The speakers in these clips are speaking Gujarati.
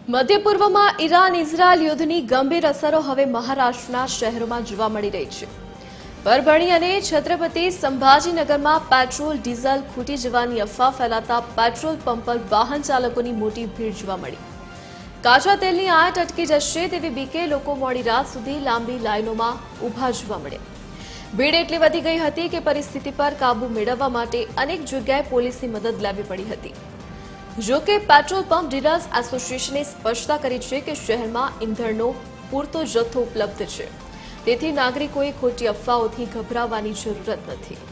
મધ્ય પૂર્વમાં ઈરાન ઇઝરાયલ યુદ્ધની ગંભીર અસરો હવે મહારાષ્ટ્રના શહેરોમાં જોવા મળી રહી છે। પરભણી અને છત્રપતિ સંભાજીનગરમાં પેટ્રોલ ડીઝલ ખૂટી જવાની અફવા ફેલાતા પેટ્રોલ પંપ પર વાહન ચાલકોની મોટી ભીડ જોવા મળી। કાચા તેલની આયાત અટકી જશે તેવી બીકે લોકો મોડી રાત સુધી લાંબી લાઈનોમાં ઊભા જોવા મળ્યા। ભીડ એટલી વધી ગઈ હતી કે પરિસ્થિતિ પર કાબુ મેળવવા માટે અનેક જગ્યાએ પોલીસની મદદ લેવી પડી હતી। જો કે પેટ્રોલ પંપ ડીલર્સ એસોસિએશને સ્પષ્ટતા કરી છે કે શહેરમાં ઇંધણનો પૂરતો જથ્થો ઉપલબ્ધ છે, તેથી નાગરિકોએ ખોટી અફવાઓથી ગભરાવાની જરૂરત નથી।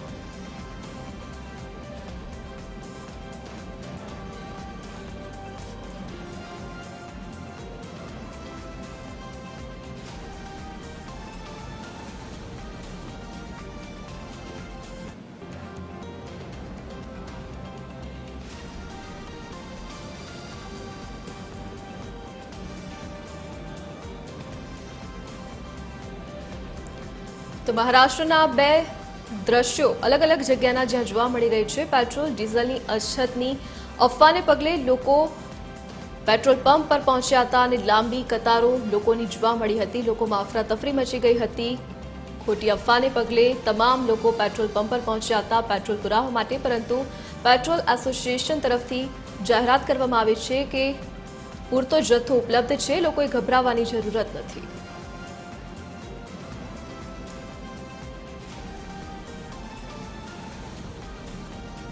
તો મહારાષ્ટ્રના બે દ્રશ્યો અલગ અલગ જગ્યાના જ્યાં જોવા મળી રહી છે। પેટ્રોલ ડીઝલની અછતની અફવાને પગલે લોકો પેટ્રોલ પંપ પર પહોંચ્યા હતા અને લાંબી કતારો લોકોની જોવા મળી હતી। લોકોમાં અફરાતફરી મચી ગઈ હતી। ખોટી અફવાને પગલે તમામ લોકો પેટ્રોલ પંપ પર પહોંચ્યા હતા પેટ્રોલ પુરાવવા માટે, પરંતુ પેટ્રોલ એસોસિએશન તરફથી જાહેરાત કરવામાં આવી છે કે પૂરતો જથ્થો ઉપલબ્ધ છે, લોકોએ ગભરાવાની જરૂરત નથી।